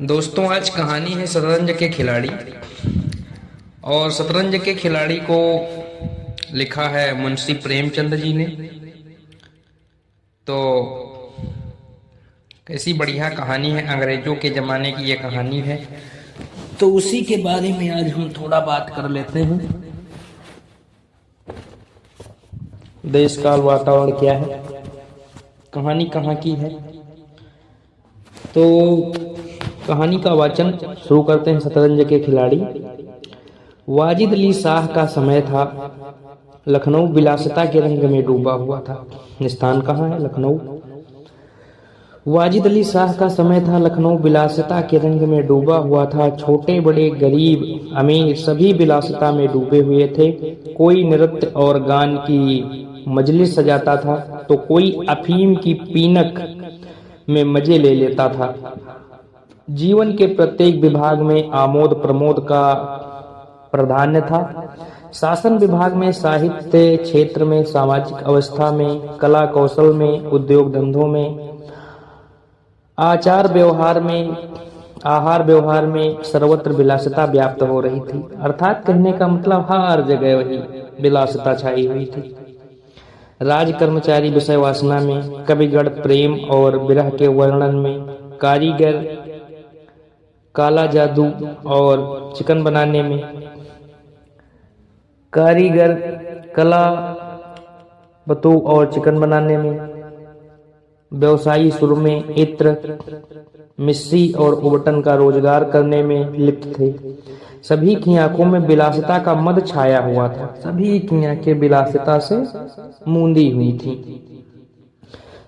दोस्तों, आज कहानी है शतरंज के खिलाड़ी। और शतरंज के खिलाड़ी को लिखा है मुंशी प्रेमचंद जी ने। तो कैसी बढ़िया कहानी है, अंग्रेजों के ज़माने की ये कहानी है। तो उसी के बारे में आज हम थोड़ा बात कर लेते हैं। देश काल वातावरण क्या है, कहानी कहाँ की है। तो कहानी का वाचन शुरू करते हैं। शतरंज के खिलाड़ी। वाजिद अली शाह का समय था। लखनऊ विलासिता के रंग में डूबा हुआ था। स्थान कहाँ है? लखनऊ। वाजिद अली शाह का समय था। लखनऊ विलासिता के रंग में डूबा हुआ था। छोटे बड़े गरीब अमीर सभी विलासिता में डूबे हुए थे। कोई नृत्य और गान की मजलिस सजाता था तो कोई अफीम की पीनक में मजे ले लेता था। जीवन के प्रत्येक विभाग में आमोद प्रमोद का प्राधान्य था। शासन विभाग में, साहित्य क्षेत्र में, सामाजिक अवस्था में, कला कौशल में, उद्योग धंधों में, आचार व्यवहार में, आहार व्यवहार में सर्वत्र विलासिता व्याप्त हो रही थी। अर्थात कहने का मतलब हर जगह वही विलासिता छाई हुई थी। राज कर्मचारी विषय वासना में, कविगण प्रेम और विरह के वर्णन में, कारीगर काला जादू और चिकन बनाने में, कारीगर कला बतू और चिकन बनाने में, व्यवसायी सुरमे इत्र मिस्री और उबटन का रोजगार करने में लिप्त थे। सभी की आंखों में विलासिता का मद छाया हुआ था। सभी की आंखें विलासिता से मूंदी हुई थी।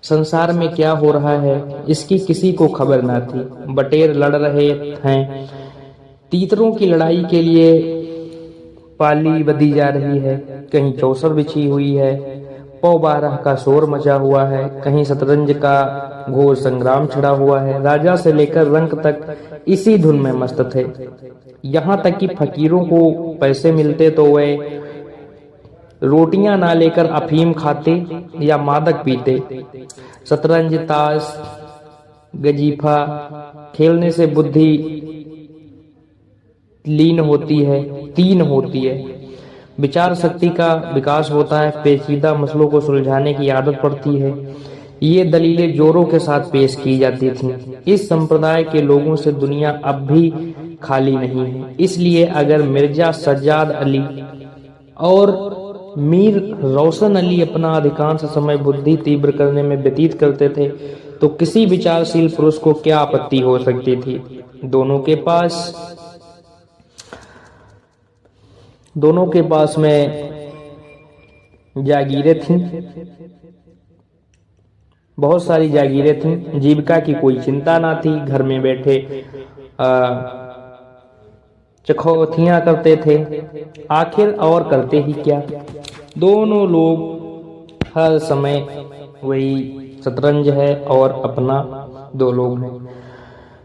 संसार में क्या हो रहा है इसकी किसी को खबर ना थी। बटेर लड़ रहे हैं, तीतरों की लड़ाई के लिए पाली बधी जा रही है, कहीं चौसर बिछी हुई है, पौ बारह का शोर मचा हुआ है, कहीं शतरंज का घोर संग्राम छिड़ा हुआ है। राजा से लेकर रंक तक इसी धुन में मस्त थे। यहाँ तक कि फकीरों को पैसे मिलते तो वे रोटियां ना लेकर अफीम खाते या मादक पीते। शतरंज, ताश, गजीफा खेलने से बुद्धि तीन होती है। विचार शक्ति का विकास होता है। पेचीदा मसलों को सुलझाने की आदत पड़ती है। ये दलीलें जोरों के साथ पेश की जाती थीं। इस संप्रदाय के लोगों से दुनिया अब भी खाली नहीं है। इसलिए अगर मिर्जा सज्जाद अली और मीर रोशन अली अपना अधिकांश समय बुद्धि तीव्र करने में व्यतीत करते थे तो किसी विचारशील पुरुष को क्या आपत्ति हो सकती थी। दोनों के पास में जागीरें थीं, बहुत सारी जागीरें थीं। जीविका की कोई चिंता ना थी। घर में बैठे चखौतियां करते थे। आखिर और करते ही क्या। दोनों लोग हर समय वही शतरंज है और अपना दो लोग हैं।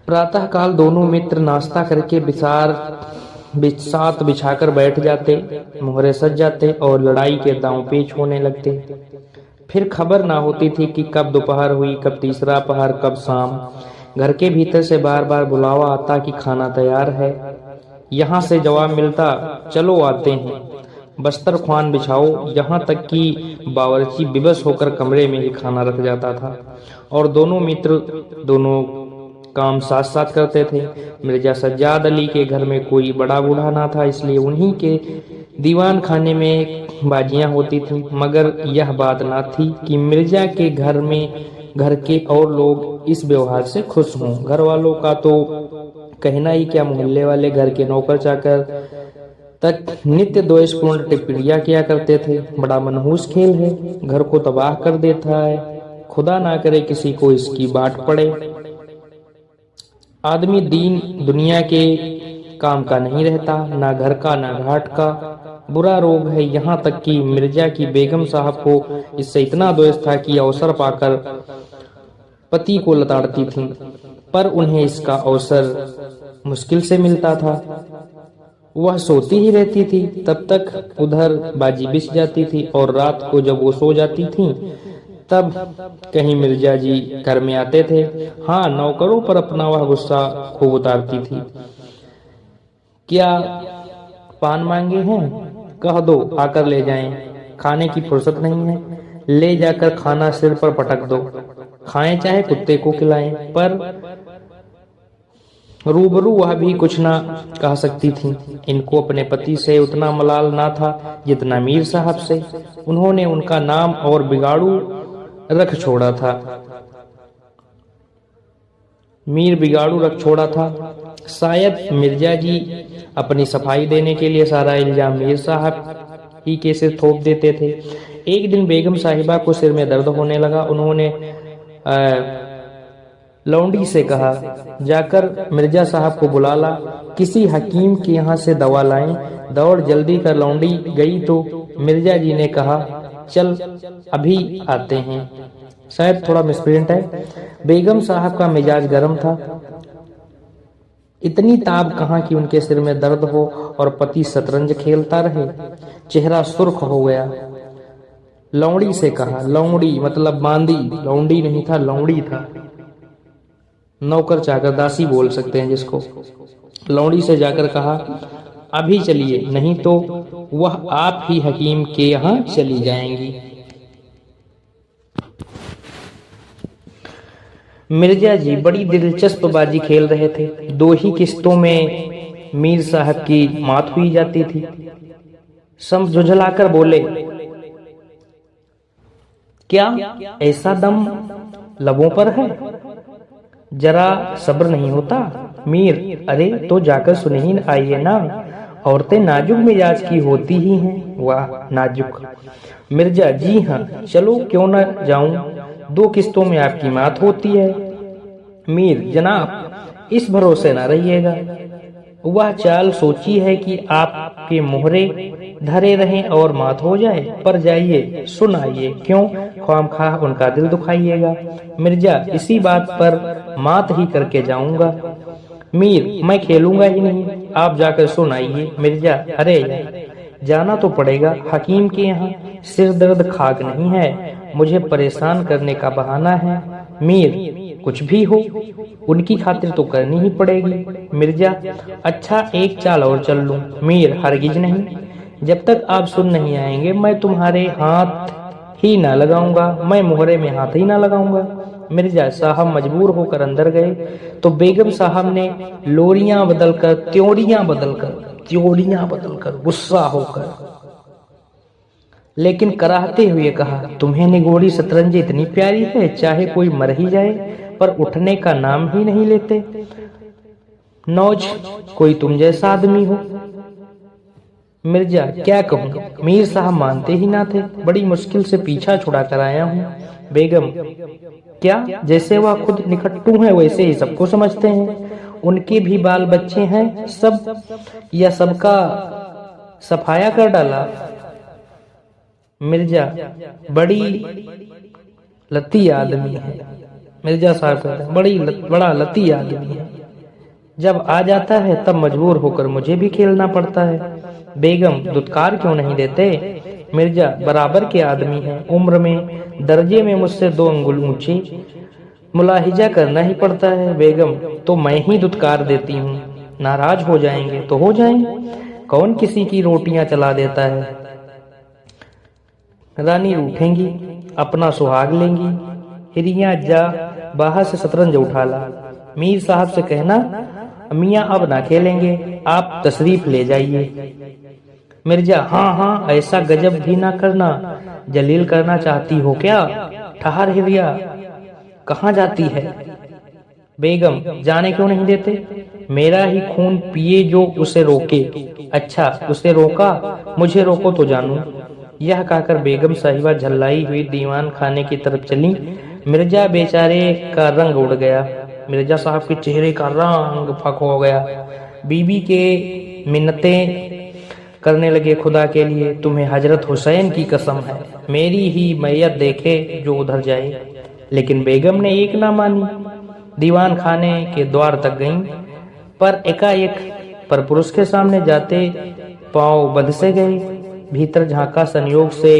प्रातः काल दोनों मित्र नाश्ता करके साथ बिछाकर बैठ जाते, मोहरे सज जाते और लड़ाई के दांव पेच होने लगते। फिर खबर ना होती थी कि कब दोपहर हुई, कब तीसरा पहर, कब शाम। घर के भीतर से बार बार बुलावा आता कि खाना तैयार है। यहाँ से जवाब मिलता, चलो आते हैं, बस्तर ख्वान बिछाओ। यहाँ तक कि बावर्ची विवश होकर कमरे में ही खाना रख जाता था। और दोनों मित्र दोनों काम साथ साथ करते थे। मिर्जा सज्जाद अली के घर में कोई बड़ा बूढ़ा ना था, इसलिए उन्हीं के दीवान खाने में बाजियां होती थीं। मगर यह बात ना थी कि मिर्जा के घर के और लोग इस व्यवहार से खुश हों। घर वालों का तो कहना ही क्या, मोहल्ले वाले घर के नौकर चाकर तक नित्य द्वेषपूर्ण टिप्पणियां किया करते थे। बड़ा मनहूस खेल है, घर को तबाह कर देता है, खुदा ना करे किसी को इसकी बाट पड़े। आदमी दीन दुनिया के काम का नहीं रहता, ना घर का ना घाट का। बुरा रोग है। यहाँ तक कि मिर्जा की बेगम साहब को इससे इतना द्वेष था कि अवसर पाकर पति को लताड़ती थीं, पर उन्हें इसका अवसर मुश्किल से मिलता था। वह सोती ही रहती थी, तब तक उधर बाजी बिछ जाती थी और रात को जब वो सो जाती थीं तब कहीं मिर्जा जी घर में आते थे। हाँ, नौकरों पर अपना वह गुस्सा खूब उतारती थी। क्या पान मांगे हैं? कह दो, आकर ले जाएं। खाने की फुर्सत नहीं है, ले जाकर खाना सिर पर पटक दो। खाएं चाहे कुत्ते को खिलाएं। पर रूबरू वह भी कुछ ना कह सकती थी। इनको अपने पति से उतना मलाल ना था जितना मीर साहब से। उन्होंने उनका नाम और बिगाड़ू रख छोड़ा था। मीर बिगाड़ू रख छोड़ा था। शायद मिर्जा जी अपनी सफाई देने के लिए सारा इल्जाम मीर साहब ही के सिर थोप देते थे। एक दिन बेगम साहिबा को सिर में दर्द होने लगा। उन्होंने लौंडी से कहा, जाकर मिर्जा साहब को बुला ला, किसी हकीम के यहाँ से दवा लाएं। दौड़ जल्दी कर लौंडी गई तो मिर्जा जी ने कहा, चल अभी आते हैं। शायद थोड़ा मिसप्रिंट है। बेगम साहब का मिजाज गर्म था। इतनी ताब कहाँ कि उनके सिर में दर्द हो और पति शतरंज खेलता रहे। चेहरा सुर्ख हो गया। लौंडी से कहा, लौंडी मतलब बांदी, लौंडी नहीं था, लौंडी था। नौकर चाकर दासी बोल सकते हैं जिसको। लौंडी से जाकर कहा, अभी चलिए, नहीं तो वह आप ही हकीम के यहाँ चली जाएंगी। मिर्जा जी बड़ी दिलचस्प बाजी खेल रहे थे। 2 ही किस्तों में मीर साहब की मौत हुई जाती थी। सम झुझलाकर बोले, क्या ऐसा दम लबों पर है? जरा सब्र नहीं होता? मीर, अरे तो जाकर सुनही आइए ना। औरतें नाजुक मिजाज की होती ही हैं। वाह, नाजुक। मिर्जा, जी हाँ, चलो, क्यों न जाऊं। 2 किस्तों में आपकी मौत होती है। मीर, जनाब, इस भरोसे ना रहिएगा। वह चाल सोची है कि आपके मोहरे धरे रहें और मौत हो जाए। पर जाइए, सुनाइए, क्यों ख्वामखाह उनका दिल दुखाइएगा। मिर्जा, इसी बात पर मात ही करके जाऊंगा। मीर, मैं खेलूंगा ही नहीं, आप जाकर सुनाइए। मिर्जा, अरे जाना तो पड़ेगा हकीम के यहाँ। सिर दर्द खाक नहीं है, मुझे परेशान करने का बहाना है। मीर, कुछ भी हो, उनकी खातिर तो करनी ही पड़ेगी। मिर्जा, अच्छा, एक चाल और चल लूं। मीर, हरगिज नहीं, जब तक आप सुन नहीं आएंगे मैं तुम्हारे हाथ ही ना लगाऊंगा, मैं मोहरे में हाथ ही ना लगाऊंगा। मिर्जा साहब मजबूर होकर अंदर गए तो बेगम साहब ने लोरियां बदलकर त्योरियां बदलकर गुस्सा होकर लेकिन कराहते हुए कहा, तुम्हें निगोड़ी शतरंज इतनी प्यारी है, चाहे कोई मर ही जाए पर उठने का नाम ही नहीं लेते। नौज कोई तुम जैसा आदमी हो। मिर्जा, क्या कहूँ, मीर साहब मानते ही ना थे। बड़ी मुश्किल से पीछा छुड़ा कर आया हूँ। बेगम, क्या जैसे वह खुद निकट्टू हैं वैसे ही सबको समझते हैं। उनके भी बाल बच्चे हैं, सब या सबका सफाया कर डाला। मिर्जा, बड़ी लती आदमी है। मिर्जा साहब कहते हैं, बड़ा लती आदमी है। जब आ जाता है तब मजबूर होकर मुझे भी खेलना पड़ता है। बेगम, दुत्कार क्यों नहीं देते? मिर्जा, बराबर के आदमी हैं, उम्र में दर्जे में मुझसे 2 अंगुल ऊंचे, मुलाहिजा करना ही पड़ता है। बेगम, तो मैं ही दुत्कार देती हूँ। नाराज हो जाएंगे तो हो जाएं, कौन किसी की रोटियां चला देता है। रानी रूठेंगी, अपना सुहाग लेंगी। हिरिया, जा बाहर से शतरंज उठा ला। मीर साहब से कहना, मियाँ अब ना खेलेंगे, आप तशरीफ ले जाइए। मिर्जा, हाँ हाँ, ऐसा गजब भी ना करना। जलील करना चाहती हो क्या? ठहर हिरिया, कहाँ जाती है? बेगम, जाने क्यों नहीं देते? मेरा ही खून पिए जो उसे रोके। अच्छा, उसे रोका, मुझे रोको तो जानू। यह कहकर बेगम साहिबा झल्लाई हुई दीवान खाने की तरफ चली। मिर्जा बेचारे का रंग उड़ गया। मिर्जा साहब के चेहरे का रंग फक हो गया। बीबी के मिन्नतें करने लगे, खुदा के लिए तुम्हें हजरत हुसैन की कसम है, मेरी ही मैयत देखे जो उधर जाए। लेकिन बेगम ने एक ना मानी। दीवान खाने के द्वार तक गईं, पर एकाएक परपुरुष के सामने जाते पांव बंध से गए। भीतर झांका, संयोग से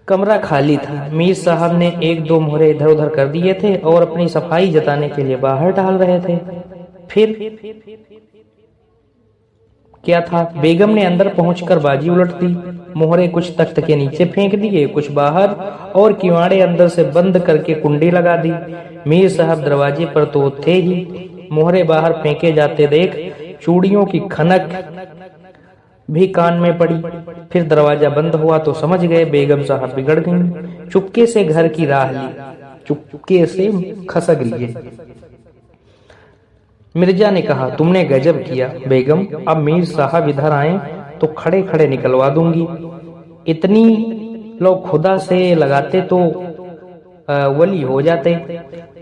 कमरा खाली था। मीर साहब ने एक दो मोहरे इधर उधर कर दिए थे और अपनी सफाई जताने के लिए बाहर टहल रहे थे। फिर क्या था, बेगम ने अंदर पहुंचकर बाजी उलट दी। मोहरे कुछ तख्त के नीचे फेंक दिए, कुछ बाहर, और किवाड़े अंदर से बंद करके कुंडी लगा दी। मीर साहब दरवाजे पर तो थे ही। मोहरे बाहर फेंके जाते देख चूड़ियों की खनक भी कान में पड़ी। फिर दरवाजा बंद हुआ तो समझ गए बेगम साहब बिगड़ गईं। चुपके से घर की राह ली, चुपके से खसक लिए। मिर्जा ने कहा, तुमने गजब किया बेगम, अब मीर साहब इधर आए तो खड़े खड़े निकलवा दूंगी। इतनी लोग खुदा से लगाते तो वली हो जाते।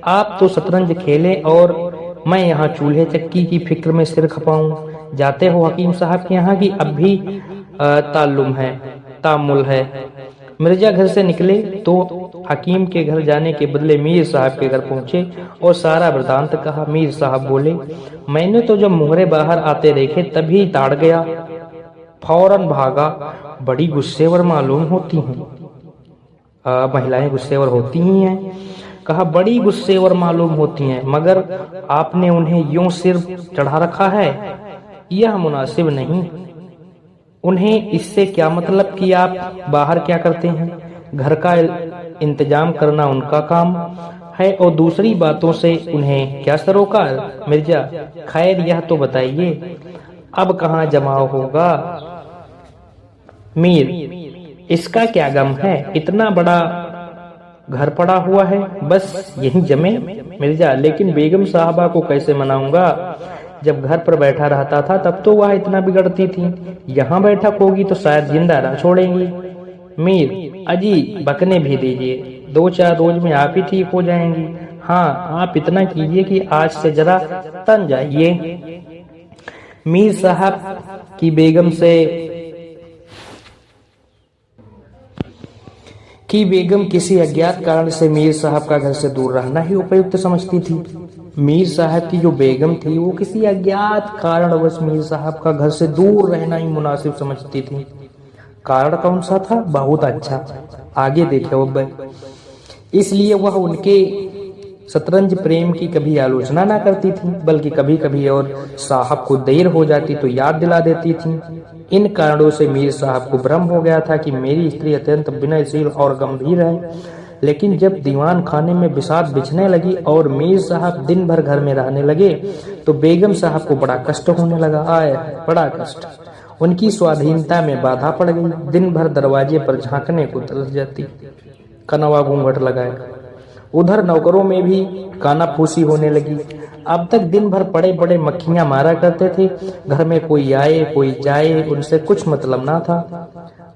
आप तो शतरंज खेले और मैं यहाँ चूल्हे चक्की की फिक्र में सिर खपाऊं। जाते हो हकीम साहब के यहाँ की अब भी तामुल है। मिर्जा घर से निकले तो हकीम के घर जाने के बदले मीर साहब के घर पहुंचे और सारा वृतांत कहा। मीर साहब बोले, मैंने तो जब मोहरे बाहर आते देखे तभी ताड़ गया, फौरन भागा। बड़ी गुस्सेवर मालूम होती हैं। महिलाएं गुस्सेवर होती ही हैं। कहा, बड़ी गुस्सेवर मालूम होती हैं, मगर आपने उन्हें यूं सिर चढ़ा रखा है, यह मुनासिब नहीं। उन्हें इससे क्या मतलब कि आप बाहर क्या करते हैं? घर का इंतजाम करना उनका काम है और दूसरी बातों से उन्हें क्या सरोकार? मिर्जा, खैर यह तो बताइए, अब कहाँ जमाव होगा? मीर, इसका क्या गम है, इतना बड़ा घर पड़ा हुआ है, बस यही जमे। मिर्जा, लेकिन बेगम साहबा को कैसे मनाऊंगा? जब घर पर बैठा रहता था तब तो वह इतना बिगड़ती थी, यहाँ बैठक होगी तो शायद जिंदा ना छोड़ेंगी। मीर, अजी बकने भी दीजिए, 2-4 रोज में आप ही ठीक हो जाएंगी। हाँ, आप इतना कीजिए कि आज से जरा तन जाइए। मीर साहब की बेगम किसी अज्ञात कारण से मीर साहब का घर से दूर रहना ही उपयुक्त समझती थी। मीर साहब की जो बेगम थी वो किसी अज्ञात कारणवश मीर साहब का घर से दूर रहना ही मुनासिब समझती थी। कारण कौन सा था? बहुत अच्छा, आगे देखे अब। इसलिए वह उनके शतरंज प्रेम की कभी आलोचना ना करती थी, बल्कि कभी कभी और साहब को देर हो जाती तो याद दिला देती थी। इन कारणों से मीर साहब को भ्रम हो गया था कि मेरी स्त्री अत्यंत विनयशील और गंभीर है। लेकिन जब दीवान खाने में बिसात बिछने लगी और मीर साहब दिन भर घर में रहने लगे तो बेगम साहब को बड़ा कष्ट होने लगा। बड़ा कष्ट। उनकी स्वाधीनता में बाधा पड़ गई। दिन भर दरवाजे पर झांकने को तरस जाती, कनवा घूंघट लगाए। उधर नौकरों में भी कानाफूसी होने लगी। अब तक दिन भर पड़े पड़े मक्खियां मारा करते थे। घर में कोई आए कोई जाए, उनसे कुछ मतलब ना था।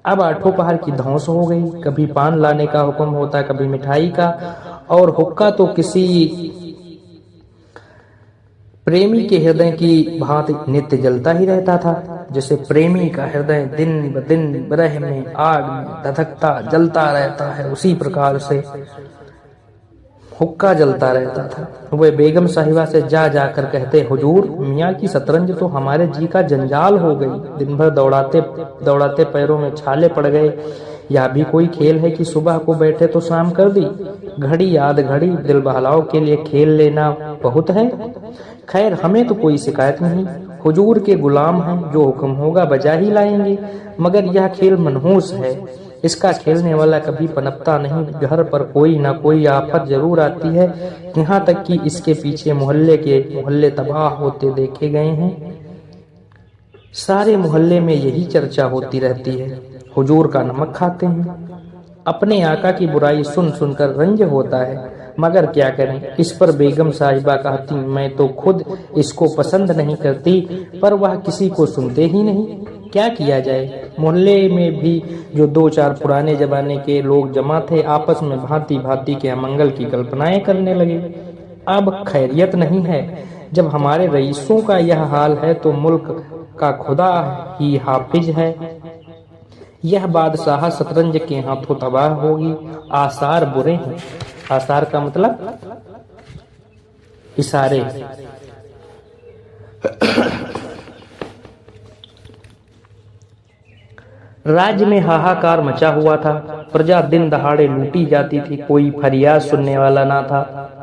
अब आठों पहर की धौंस हो गई। कभी पान लाने का हुक्म होता, कभी मिठाई का, और हुक्का तो किसी प्रेमी के हृदय की भांति नित्य जलता ही रहता था। जैसे प्रेमी का हृदय दिन ब दिन विरह में आग में धधकता जलता रहता है, उसी प्रकार से हुक्का जलता रहता था। वे बेगम साहिबा से जा जाकर कहते, हुजूर, मियाँ की शतरंज तो हमारे जी का जंजाल हो गई। दिन भर दौड़ाते दौड़ाते पैरों में छाले पड़ गए। यह भी कोई खेल है कि सुबह को बैठे तो शाम कर दी? घड़ी आध घड़ी दिल बहलाव के लिए खेल लेना बहुत है। खैर, हमें तो कोई शिकायत नहीं, हुजूर के गुलाम हैं, जो हुक्म होगा बजा ही लाएंगे। मगर यह खेल मनहूस है, इसका खेलने वाला कभी पनपता नहीं। घर पर कोई ना कोई आफत जरूर आती है, यहाँ तक कि इसके पीछे मोहल्ले तबाह होते देखे गए हैं। सारे मोहल्ले में यही चर्चा होती रहती है, हुजूर का नमक खाते हैं। अपने आका की बुराई सुन सुनकर रंज होता है, मगर क्या करें। इस पर बेगम साहिबा कहती, मैं तो खुद इसको पसंद नहीं करती, पर वह किसी को सुनते ही नहीं। क्या किया जाए? मोहल्ले में भी जो 2-4 पुराने जमाने के लोग जमा थे, आपस में भांति भांति के अमंगल की कल्पनाएं करने लगे। अब खैरियत नहीं है। जब हमारे रईसों का यह हाल है तो मुल्क का खुदा ही हाफिज है। यह बादशाह शतरंज के हाथों तबाह होगी। आसार बुरे हैं। आसार का मतलब इशारे। राज्य में हाहाकार मचा हुआ था। प्रजा दिन दहाड़े लूटी जाती थी, कोई फरियाद सुनने वाला ना था।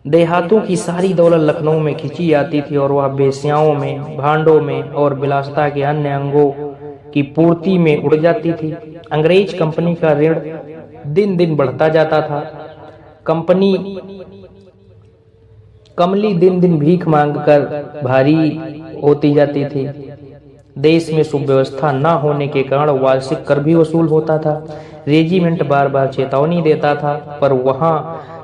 देहातों की सारी दौलत लखनऊ में खिंची जाती थी और वह बेश्याओं में, भांडों में और विलासिता के अन्य अंगों की पूर्ति में उड़ जाती थी। अंग्रेज कंपनी का ऋण दिन दिन बढ़ता जाता था। कमली दिन दिन भीख मांगकर भारी होती जाती थी। देश में सुव्यवस्था न होने के कारण वार्षिक कर भी वसूल होता था। रेजिमेंट बार बार चेतावनी देता था, पर वहां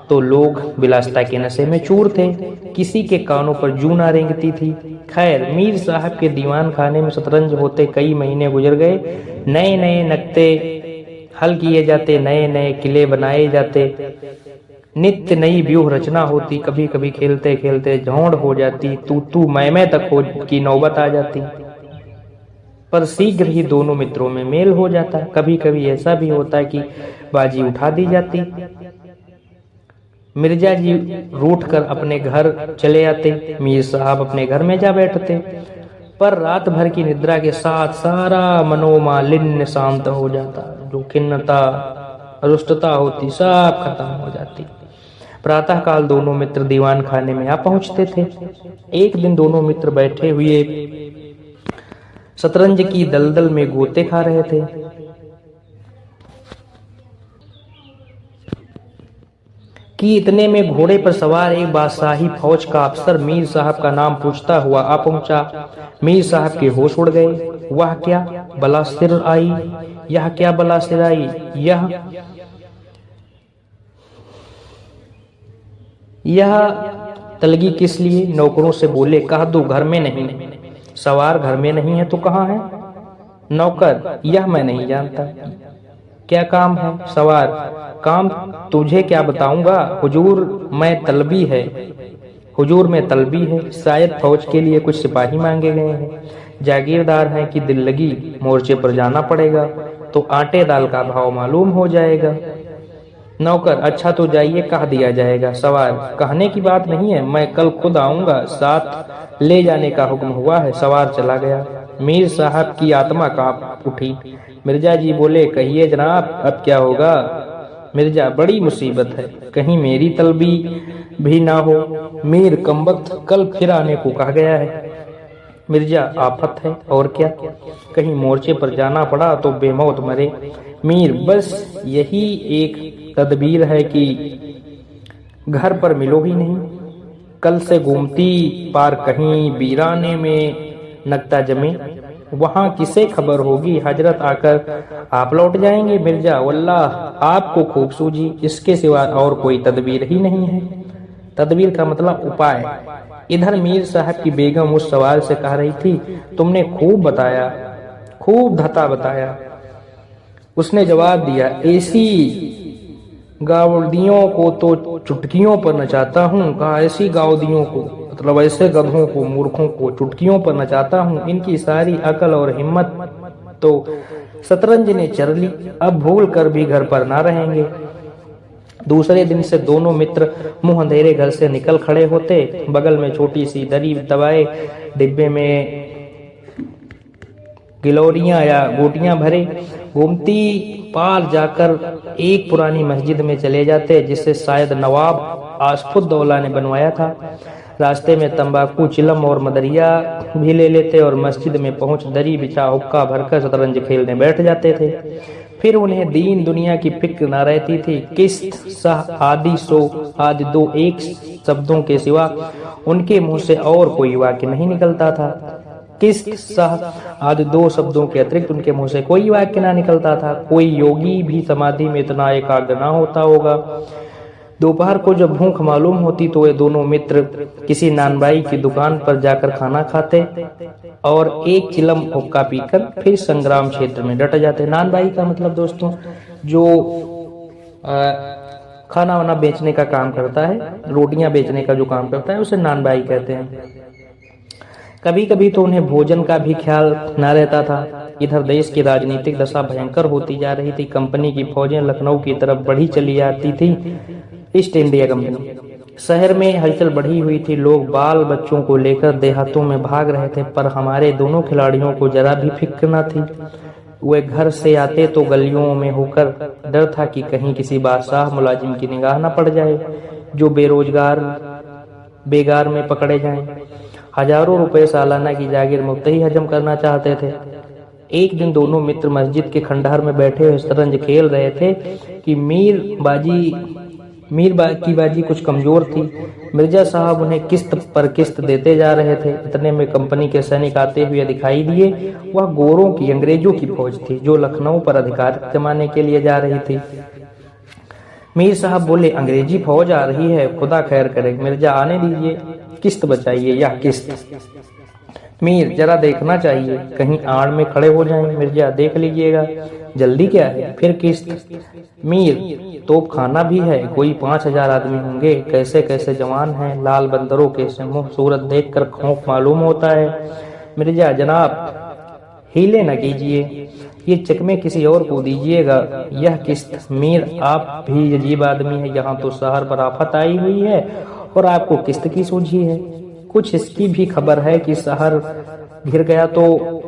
तो लोग विलासिता के नशे में चूर थे। किसी के कानों पर जूं ना रेंगती थी। खैर, मीर साहब के दीवान खाने में शतरंज होते कई महीने गुजर गए। नए नए नक्ते हल किए जाते, नए नए किले बनाए जाते, नित्य नई व्यूह रचना होती। कभी कभी खेलते खेलते झौड़ हो जाती, तू मैं तक हो की नौबत आ जाती, पर शीघ्र ही दोनों मित्रों में मेल हो जाता। कभी कभी ऐसा भी होता कि बाजी उठा दी जाती। मिर्जा जी रूठ कर अपने घर चले आते, मीर साहब अपने घर में जा बैठते, पर रात भर की निद्रा के साथ सारा मनोमालिन्य शांत हो जाता। जो खिन्नता रुष्टता होती सब खत्म हो जाती। प्रातः काल दोनों मित्र दीवान खाने में आ पहुंचते थे। एक दिन दोनों मित्र बैठे हुए शतरंज की दलदल में गोते खा रहे थे कि इतने में घोड़े पर सवार एक बादशाही फौज का अफसर मीर साहब का नाम पूछता हुआ आ पहुंचा। मीर साहब के होश उड़ गए। वह क्या बला सिर आई, यह क्या बला सिर आई, यह तलगी किस लिए? नौकरों से बोले, कह दो घर में नहीं। सवार, घर में नहीं है तो कहाँ है? नौकर, यह मैं नहीं जानता। क्या काम है? सवार, काम तुझे क्या बताऊंगा, हुजूर में तलबी है। शायद फौज के लिए कुछ सिपाही मांगे गए हैं। जागीरदार हैं कि दिल लगी, मोर्चे पर जाना पड़ेगा तो आटे दाल का भाव मालूम हो जाएगा। नौकर, अच्छा तो जाइए, कह दिया जाएगा। सवार, कहने की बात नहीं है, मैं कल खुद आऊंगा, साथ ले जाने का हुक्म हुआ है। सवार चला गया। मीर साहब की आत्मा कांप उठी। मिर्जा जी बोले, कहिए जनाब, अब क्या होगा? मिर्जा, बड़ी मुसीबत है, कहीं मेरी तलबी भी ना हो। मीर, कमबख्त, कल फिर आने को कहा गया है। मिर्जा, आफत है और क्या, कहीं मोर्चे पर जाना पड़ा तो बेमौत मरे। मीर, बस यही एक तदबीर है कि घर पर मिलो ही नहीं। कल से गोमती पार कहीं वीराने में नक्ता जमे, वहां किसे खबर होगी? हजरत आकर आप लौट जाएंगे। मिर्जा, वल्लाह आपको खूब सूझी, इसके सिवा और कोई तदबीर ही नहीं है। तदबीर का मतलब उपाय। इधर मीर साहब की बेगम उस सवाल से कह रही थी, तुमने खूब बताया, खूब धता बताया। उसने जवाब दिया, ऐसी गावदियों को तो चुटकियों पर नचाता हूँ। कहा, ऐसी गावदियों को मतलब ऐसे गधों को, मूर्खों को चुटकियों पर नचाता हूँ। इनकी सारी अकल और हिम्मत तो शतरंज ने चर ली, अब भूल कर भी घर पर ना रहेंगे। दूसरे दिन से दोनों मित्र मुंह अंधेरे घर से निकल खड़े होते। बगल में छोटी सी दरी दबाए, डिब्बे में गिलोरियां या गोटियां भरे गोमती पार जाकर एक पुरानी मस्जिद में चले जाते, जिसे शायद नवाब आसफुद्दौला ने बनवाया था। रास्ते में तंबाकू, चिलम और मदरिया भी ले लेते और मस्जिद में पहुंच दरी बिछा हुक्का भरकर शतरंज खेलने बैठ जाते थे। फिर उन्हें दीन दुनिया की फिक्र न रहती थी। किस्त, सह, आदि, सो आदि दो एक शब्दों के सिवा उनके मुंह से और कोई वाक्य नहीं निकलता था। किस्त, सह आदि दो शब्दों के अतिरिक्त उनके मुंह से कोई वाक्य ना निकलता था। कोई योगी भी समाधि में इतना एकाग्र ना होता होगा। दोपहर को जब भूख मालूम होती तो वे दोनों मित्र किसी नानबाई की दुकान पर जाकर खाना खाते और एक चिलम हुक्का पीकर फिर संग्राम क्षेत्र में डट जाते। नानबाई का मतलब दोस्तों जो खाना वाना बेचने का काम करता है, रोटियां बेचने का जो काम करता है, उसे नानबाई कहते हैं। कभी कभी तो उन्हें भोजन का भी ख्याल न रहता था। इधर देश की राजनीतिक दशा भयंकर होती जा रही थी। कंपनी की फौजें लखनऊ की तरफ बढ़ी चली जाती थी। East India company. शहर में हलचल बढ़ी हुई थी। लोग बाल बच्चों को लेकर देहातों में भाग रहे थे, पर हमारे दोनों खिलाड़ियों को जरा भी फिक्र न थी। वे घर से आते तो गलियों में होकर डर था कि कहीं किसी बादशाह मुलाजिम की निगाह न पड़ जाए जो बेगार में पकड़े जाएं। हजारों रुपए सालाना की जागीर मुफ्त ही हजम करना चाहते थे। एक दिन दोनों मित्र मस्जिद के खंडहर में बैठे हुए शतरंज खेल रहे थे कि की बाजी कुछ कमजोर थी। मिर्जा साहब उन्हें किस्त पर किस्त देते जा रहे थे। इतने में कंपनी के सैनिक आते हुए दिखाई दिए। वह गोरों की, अंग्रेजों की फौज थी जो लखनऊ पर अधिकार जमाने के लिए जा रही थी। मीर साहब बोले, अंग्रेजी फौज आ रही है, खुदा खैर करे। मिर्जा, आने दीजिए, किस्त बचाइए। यह किस्त। मीर, जरा देखना चाहिए, कहीं आड़ में खड़े हो जाएं। मिर्जा, देख लीजिएगा, जल्दी क्या है, फिर किस्त। मीर, तोप खाना भी है, कोई 5,000 आदमी होंगे। कैसे कैसे जवान हैं, लाल बंदरों के मुंह सूरत देखकर खौफ मालूम होता है। मिर्जा, जनाब हीले न कीजिए, ये चकमे किसी और को दीजिएगा। यह किस्त। मीर, आप भी अजीब आदमी है, यहाँ तो शहर पर आफत आई हुई है और आपको किस्त की सूझी है। कुछ इसकी भी खबर है कि शहर घिर गया तो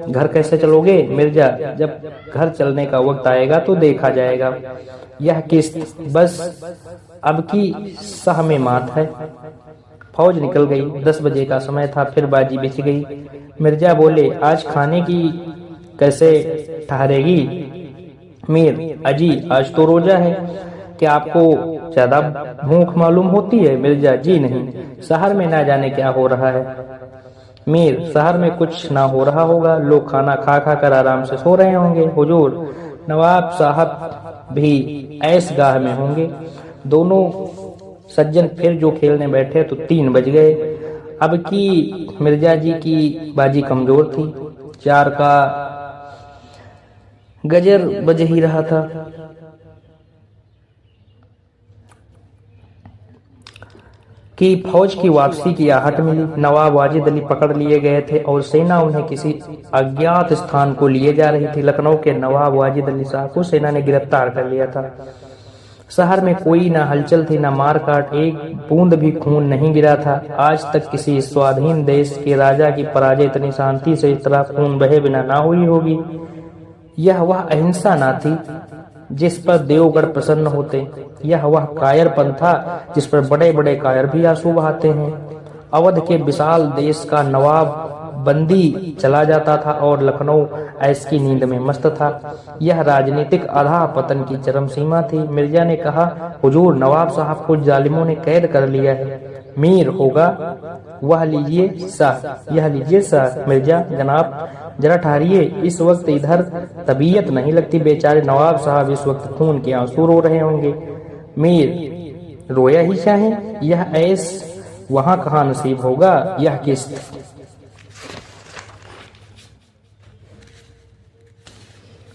घर कैसे चलोगे। मिर्जा, जब घर चलने का वक्त आएगा तो देखा जाएगा। यह किस्त। बस अब की सह में मात है। फौज निकल गई। 10 बजे का समय था, फिर बाजी बिछ गई। मिर्जा बोले, आज खाने की कैसे ठहरेगी। मीर, अजी आज तो रोजा है, क्या आपको ज्यादा भूख मालूम होती है। मिर्जा, जी नहीं, शहर में ना जाने क्या हो रहा है। मीर, शहर में कुछ ना हो रहा होगा, लोग खाना खा खा कर आराम से सो रहे होंगे। हुजूर, नवाब साहब भी ऐस गाह में होंगे। दोनों सज्जन फिर जो खेलने बैठे तो 3 बज गए। अब की मिर्जा जी की बाजी कमजोर थी। 4 का गजर बज ही रहा था कि फौज की वापसी की आहट मिली। नवाब वाजिद अली पकड़ लिए गए थे और सेना उन्हें किसी अज्ञात स्थान को लिए जा रही थी। लखनऊ के नवाब वाजिद अली साहब को सेना ने गिरफ्तार कर लिया था। शहर में कोई ना हलचल थी, ना मार काट, एक बूंद भी खून नहीं गिरा था। आज तक किसी स्वाधीन देश के राजा की पराजय इतनी शांति से, इस तरह खून बहे बिना ना हुई होगी। यह वह अहिंसा ना थी जिस पर देवगढ़ प्रसन्न होते। यह वह कायरपन था जिस पर बड़े बड़े कायर भी आंसू बहाते हैं। अवध के विशाल देश का नवाब बंदी चला जाता था और लखनऊ ऐश की नींद में मस्त था। यह राजनीतिक अधा पतन की चरम सीमा थी। मिर्जा ने कहा, हुजूर, नवाब साहब को जालिमों ने कैद कर लिया है। मीर, होगा, वह लीजिए शाह, यह लीजिए शाह। मिर्जा, जनाब जरा ठहरिए, इस वक्त इधर तबीयत नहीं लगती। बेचारे नवाब साहब इस वक्त खून के आंसू रो रहे होंगे। मीर, रोया ही चाहे, यह ऐश वहां कहाँ नसीब होगा। यह किस्त।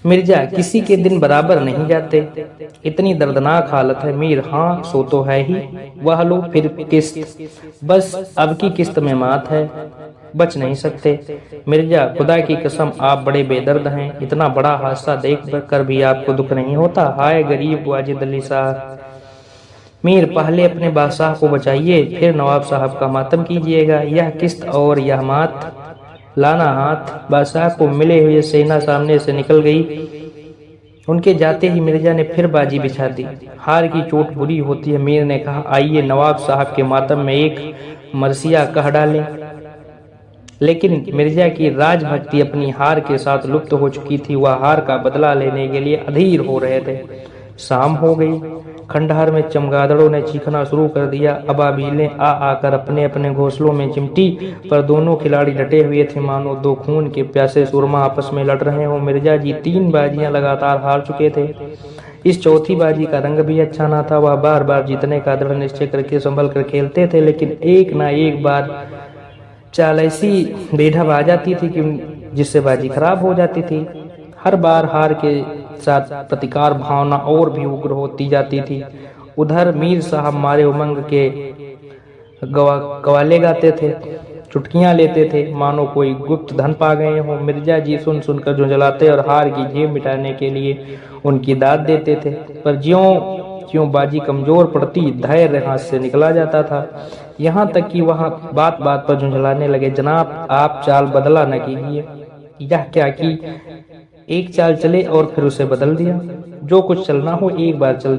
मिर्जा, किसी के दिन बराबर नहीं जाते, इतनी दर्दनाक हालत है। मीर, हाँ सो तो है ही। वह लो, फिर किस्त। बस अब की किस्त में मात है, बच नहीं सकते। मिर्जा, खुदा की कसम आप बड़े बेदर्द हैं, इतना बड़ा हादसा देख कर भी आपको दुख नहीं होता। हाय गरीब वाजिद अली साहब। मीर, पहले अपने बादशाह को बचाइए, फिर नवाब साहब का मातम कीजिएगा। यह किस्त और यह मात, लाना हाथ। बादशाह को मिले हुए सेना सामने से निकल गई। उनके जाते ही मिर्जा ने फिर बाजी बिछा दी। हार की चोट बुरी होती है। मीर ने कहा, आइए नवाब साहब के मातम में एक मरसिया कह डालें। लेकिन मिर्जा की राजभक्ति अपनी हार के साथ लुप्त हो चुकी थी। वह हार का बदला लेने के लिए अधीर हो रहे थे। शाम हो गई। खंडहर में चमगादड़ों ने चीखना शुरू कर दिया। अबाबीलें आ आकर अपने अपने घोंसलों में चिमटी, पर दोनों खिलाड़ी डटे हुए थे मानो दो खून के प्यासे सुरमा आपस में लड़ रहे हों। मिर्जा जी 3 बाजियां लगातार हार चुके थे। इस चौथी बाजी का रंग भी अच्छा ना था। वह बार बार जीतने का दृढ़ निश्चय करके संभल कर खेलते थे, लेकिन एक ना एक बार चाल ऐसी बेढब आ जाती थी कि जिससे बाजी खराब हो जाती थी। हर बार हार के साथ प्रतिकार भावना और भी उग्र होती जाती थी। उधर मीर साहब मारे उमंग के गवाले गाते थे, चुटकियां लेते थे मानो कोई गुप्त धन पा गए हों। मिर्जा जी सुन सुनकर झुंझलाते और हार की जेब मिटाने के लिए उनकी दाद देते थे, पर ज्यों क्यों बाजी कमजोर पड़ती धैर्य हाथ से निकला जाता था। यहाँ तक कि वह बात बात पर झुंझलाने लगे, जनाब आप चाल बदला न कीजिए। यह क्या कि एक चाल चले और फिर उसे बदल दिया। जो कुछ चलना हो एक बार चल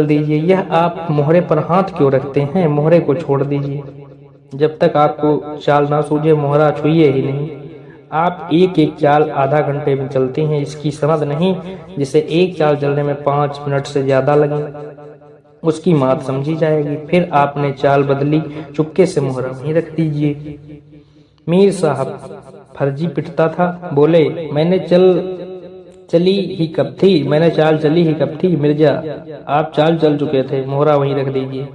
दीजिए। यह आप मोहरे पर हाथ क्यों रखते हैं? मोहरे को छोड़ दीजिए। जब तक आपको चाल ना सूझे मोहरा छुइए ही नहीं। आप एक एक चाल आधा घंटे में चलते हैं, इसकी समझ नहीं। जिसे एक चाल चलने में 5 मिनट से ज्यादा लगे उसकी मात समझी जाएगी। फिर आपने चाल बदली, चुपके से मोहरा वहीं रख दीजिए। मीर साहब फर्जी पिटता था, बोले मैंने चाल चली ही कब थी? मिर्जा आप चाल चल चुके थे, मोहरा वहीं रख दीजिए।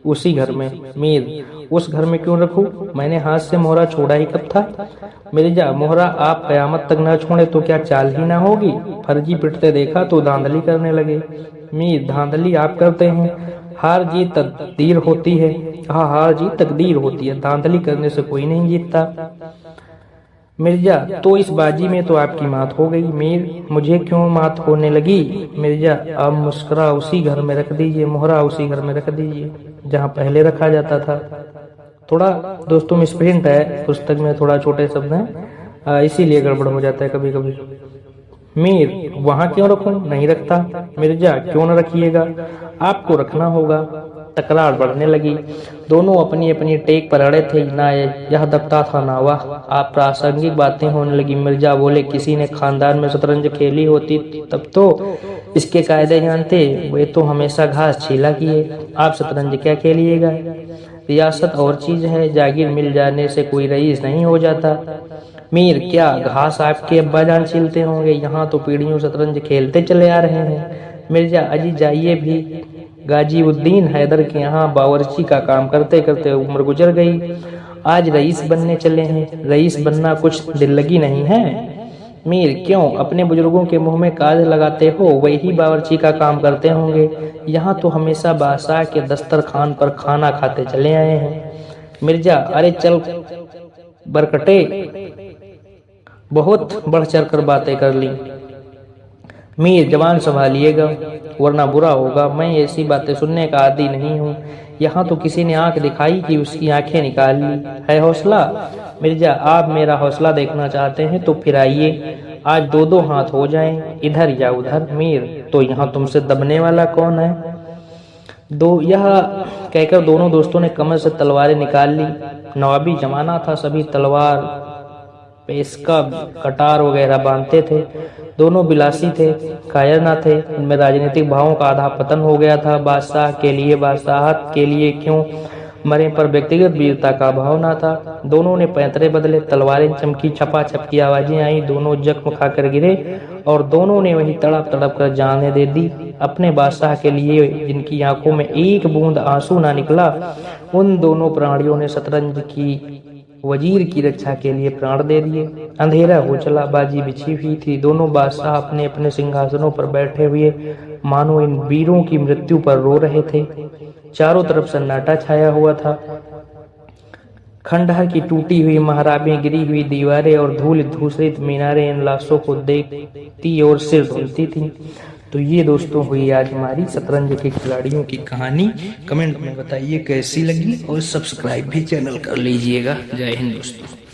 उसी घर में। मीर उस घर में क्यों रखूं? मैंने हाथ से मोहरा छोड़ा ही कब था? मिर्जा मोहरा आप कयामत तक न छोड़े तो क्या चाल ही ना होगी? फर्जी पिटते देखा तो धांधली करने लगे। मीर धांधली आप करते हैं, हार जीत तकदीर होती है। हाँ, हार जीत तकदीर होती है, धांधली करने से कोई नहीं जीतता। मिर्जा तो इस बाजी में तो आपकी मात हो गई। मीर मुझे क्यों मात होने लगी? मिर्जा अब मुस्कुरा उसी घर में रख दीजिए, मोहरा उसी घर में रख दीजिए जहाँ पहले रखा जाता था। थोड़ा दोस्तों मिसप्रिंट है, पुस्तक में थोड़ा छोटे शब्द हैं, इसीलिए गड़बड़ हो जाता है कभी कभी। मीर वहाँ क्यों रखूं? नहीं रखता। मिर्जा क्यों न रखिएगा, आपको रखना होगा। तकरार बढ़ने लगी। दोनों अपनी अपनी टेक पर अड़े थे। ना यह दबता था ना वह। आप प्रासंगिक बातें होने लगी। मिर्जा बोले किसी ने खानदान में शतरंज खेली होती तब तो इसके कायदे जानते, वे तो हमेशा घास छीला किए। आप शतरंज क्या खेलिएगा? रियासत और चीज है, जागीर मिल जाने से कोई रईस नहीं हो जाता। मीर क्या घास आपके अब्बाजान छीलते होंगे? यहाँ तो पीढ़ियों शतरंज खेलते चले आ रहे हैं। मिर्जा अजी जाइए भी, गाजीउद्दीन हैदर के यहाँ बावर्ची का काम करते करते उम्र गुजर गई। आज रईस बनने चले हैं। रईस बनना कुछ दिल लगी नहीं है। मीर क्यों? अपने बुजुर्गों के मुंह में काज लगाते हो, वही बावर्ची का काम करते होंगे। यहाँ तो हमेशा बादशाह के दस्तरखान पर खाना खाते चले आए हैं। मिर्जा अरे चल बरकटे, बहुत बढ़ चढ़ कर बातें कर ली। मीर जवान संभालिएगा वरना बुरा होगा। मैं ऐसी बातें सुनने का आदी नहीं हूँ। यहाँ तो किसी ने आंख दिखाई कि उसकी आंखें निकाल ली। है हौसला? मिर्जा आप मेरा हौसला देखना चाहते हैं तो फिर आइए, आज दो दो हाथ हो जाएं, इधर या उधर। मीर तो यहाँ तुमसे दबने वाला कौन है? यह कहकर दोनों दोस्तों ने कमर से तलवारें निकाल ली। नवाबी जमाना था, सभी तलवार पेशका कटार वगैरह बांधते थे। दोनों बिलासी थे, कायर न थे। उनमें राजनीतिक भावों का आधा पतन हो गया था। बादशाह के लिए, बादशाहत के लिए क्यों मरे पर व्यक्तिगत वीरता का भाव न था। दोनों ने पैंतरे बदले, तलवारें चमकी, छपा छप की आवाजें आई। दोनों जख्म खाकर गिरे और दोनों ने वही तड़प तड़प कर जाने दे दी। अपने बादशाह के लिए जिनकी आंखों में एक बूंद आंसू ना निकला, उन दोनों प्राणियों ने शतरंज की वजीर की रक्षा के लिए प्राण दे दिए। अंधेरा हो चला, बाजी बिछी हुई थी। दोनों बादशाह अपने अपने सिंहासनों पर बैठे हुए मानो इन वीरों की मृत्यु पर रो रहे थे। चारों तरफ सन्नाटा छाया हुआ था। खंडहर की टूटी हुई महराबें, गिरी हुई दीवारें और धूल धूसरित मीनारें इन लाशों को देखती और सिर धुलती थी। तो ये दोस्तों हुई आज हमारी शतरंज के खिलाड़ियों की कहानी। कमेंट में बताइए कैसी लगी और सब्सक्राइब भी चैनल कर लीजिएगा। जय हिंद दोस्तों।